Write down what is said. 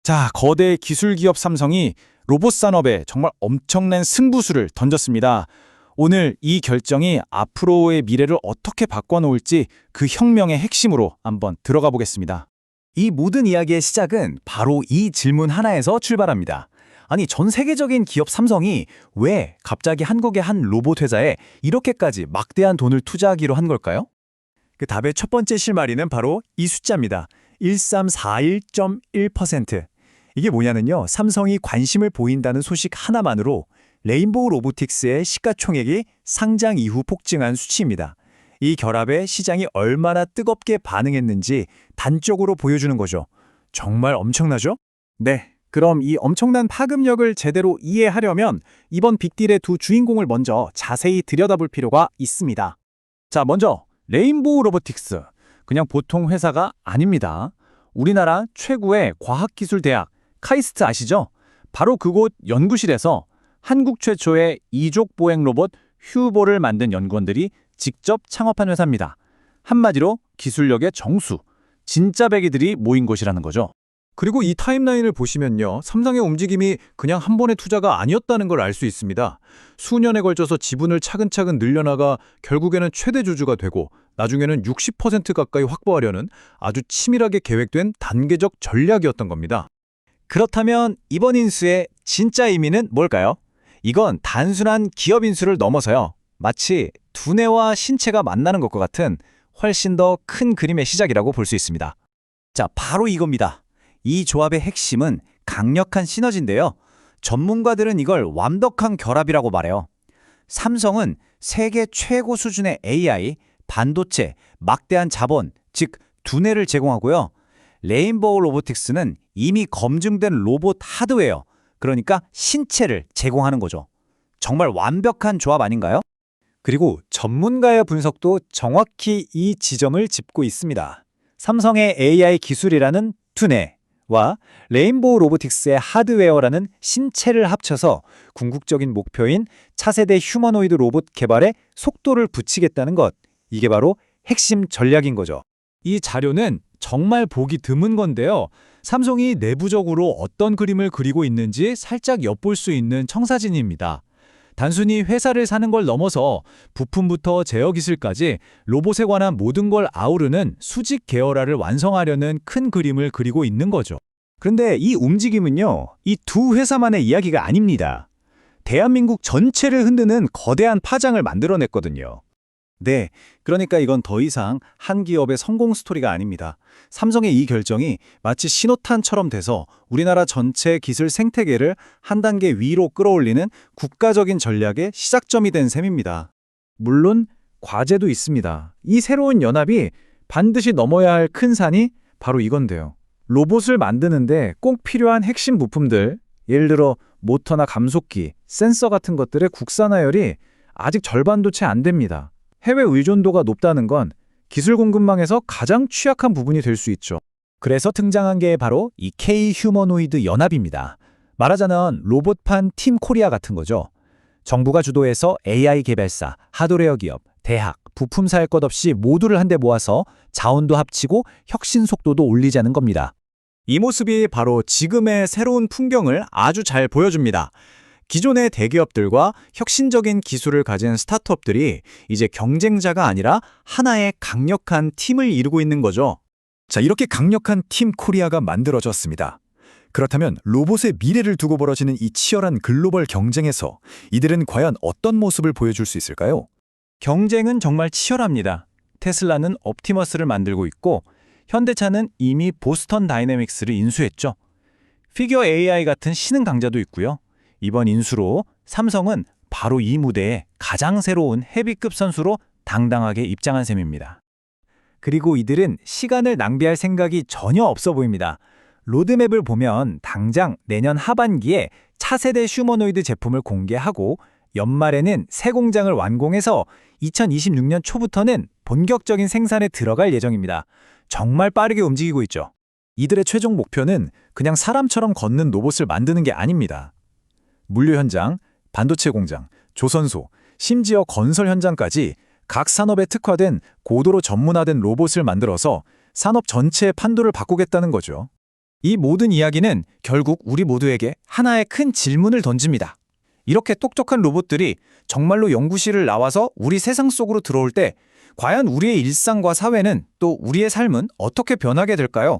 자, 거대 기술 기업 삼성이 로봇 산업에 정말 엄청난 승부수를 던졌습니다. 오늘 이 결정이 앞으로의 미래를 어떻게 바꿔놓을지 그 혁명의 핵심으로 한번 들어가 보겠습니다. 이 모든 이야기의 시작은 바로 이 질문 하나에서 출발합니다. 아니, 전 세계적인 기업 삼성이 왜 갑자기 한국의 한 로봇 회사에 이렇게까지 막대한 돈을 투자하기로 한 걸까요? 그 답의 첫 번째 실마리는 바로 이 숫자입니다. 1341.1%. 이게 뭐냐면요, 삼성이 관심을 보인다는 소식 하나만으로 레인보우 로보틱스의 시가총액이 상장 이후 폭증한 수치입니다. 이 결합에 시장이 얼마나 뜨겁게 반응했는지 단적으로 보여주는 거죠. 정말 엄청나죠? 네, 그럼 이 엄청난 파급력을 제대로 이해하려면 이번 빅딜의 두 주인공을 먼저 자세히 들여다볼 필요가 있습니다. 자, 먼저 레인보우 로보틱스. 그냥 보통 회사가 아닙니다. 우리나라 최고의 과학기술대학 카이스트 아시죠? 바로 그곳 연구실에서 한국 최초의 이족 보행 로봇 휴보를 만든 연구원들이 직접 창업한 회사입니다. 한마디로 기술력의 정수, 진짜 배기들이 모인 곳이라는 거죠. 그리고 이 타임라인을 보시면요, 삼성의 움직임이 그냥 한 번의 투자가 아니었다는 걸 알 수 있습니다. 수년에 걸쳐서 지분을 차근차근 늘려나가 결국에는 최대 주주가 되고 나중에는 60% 가까이 확보하려는 아주 치밀하게 계획된 단계적 전략이었던 겁니다. 그렇다면 이번 인수의 진짜 의미는 뭘까요? 이건 단순한 기업 인수를 넘어서요, 마치 두뇌와 신체가 만나는 것과 같은 훨씬 더 큰 그림의 시작이라고 볼 수 있습니다. 자, 바로 이겁니다. 이 조합의 핵심은 강력한 시너지인데요. 전문가들은 이걸 완벽한 결합이라고 말해요. 삼성은 세계 최고 수준의 AI, 반도체, 막대한 자본, 즉 두뇌를 제공하고요. 레인보우 로보틱스는 이미 검증된 로봇 하드웨어, 그러니까 신체를 제공하는 거죠. 정말 완벽한 조합 아닌가요? 그리고 전문가의 분석도 정확히 이 지점을 짚고 있습니다. 삼성의 AI 기술이라는 두뇌와 레인보우 로보틱스의 하드웨어라는 신체를 합쳐서 궁극적인 목표인 차세대 휴머노이드 로봇 개발에 속도를 붙이겠다는 것, 이게 바로 핵심 전략인 거죠. 이 자료는 정말 보기 드문 건데요. 삼성이 내부적으로 어떤 그림을 그리고 있는지 살짝 엿볼 수 있는 청사진입니다. 단순히 회사를 사는 걸 넘어서 부품부터 제어 기술까지 로봇에 관한 모든 걸 아우르는 수직 계열화를 완성하려는 큰 그림을 그리고 있는 거죠. 그런데 이 움직임은요, 이 두 회사만의 이야기가 아닙니다. 대한민국 전체를 흔드는 거대한 파장을 만들어냈거든요. 네, 그러니까 이건 더 이상 한 기업의 성공 스토리가 아닙니다. 삼성의 이 결정이 마치 신호탄처럼 돼서 우리나라 전체 기술 생태계를 한 단계 위로 끌어올리는 국가적인 전략의 시작점이 된 셈입니다. 물론 과제도 있습니다. 이 새로운 연합이 반드시 넘어야 할 큰 산이 바로 이건데요. 로봇을 만드는데 꼭 필요한 핵심 부품들, 예를 들어 모터나 감속기, 센서 같은 것들의 국산화율이 아직 절반도 채 안 됩니다. 해외 의존도가 높다는 건 기술 공급망에서 가장 취약한 부분이 될 수 있죠. 그래서 등장한 게 바로 이 K-휴머노이드 연합입니다. 말하자면 로봇판 팀 코리아 같은 거죠. 정부가 주도해서 AI 개발사, 하드웨어 기업, 대학, 부품사 할 것 없이 모두를 한데 모아서 자원도 합치고 혁신 속도도 올리자는 겁니다. 이 모습이 바로 지금의 새로운 풍경을 아주 잘 보여줍니다. 기존의 대기업들과 혁신적인 기술을 가진 스타트업들이 이제 경쟁자가 아니라 하나의 강력한 팀을 이루고 있는 거죠. 자, 이렇게 강력한 팀 코리아가 만들어졌습니다. 그렇다면 로봇의 미래를 두고 벌어지는 이 치열한 글로벌 경쟁에서 이들은 과연 어떤 모습을 보여줄 수 있을까요? 경쟁은 정말 치열합니다. 테슬라는 옵티머스를 만들고 있고 현대차는 이미 보스턴 다이내믹스를 인수했죠. 피겨 AI 같은 신흥 강자도 있고요. 이번 인수로 삼성은 바로 이 무대에 가장 새로운 헤비급 선수로 당당하게 입장한 셈입니다. 그리고 이들은 시간을 낭비할 생각이 전혀 없어 보입니다. 로드맵을 보면 당장 내년 하반기에 차세대 휴머노이드 제품을 공개하고 연말에는 새 공장을 완공해서 2026년 초부터는 본격적인 생산에 들어갈 예정입니다. 정말 빠르게 움직이고 있죠. 이들의 최종 목표는 그냥 사람처럼 걷는 로봇을 만드는 게 아닙니다. 물류 현장, 반도체 공장, 조선소, 심지어 건설 현장까지 각 산업에 특화된 고도로 전문화된 로봇을 만들어서 산업 전체의 판도를 바꾸겠다는 거죠. 이 모든 이야기는 결국 우리 모두에게 하나의 큰 질문을 던집니다. 이렇게 똑똑한 로봇들이 정말로 연구실을 나와서 우리 세상 속으로 들어올 때 과연 우리의 일상과 사회는 또 우리의 삶은 어떻게 변하게 될까요?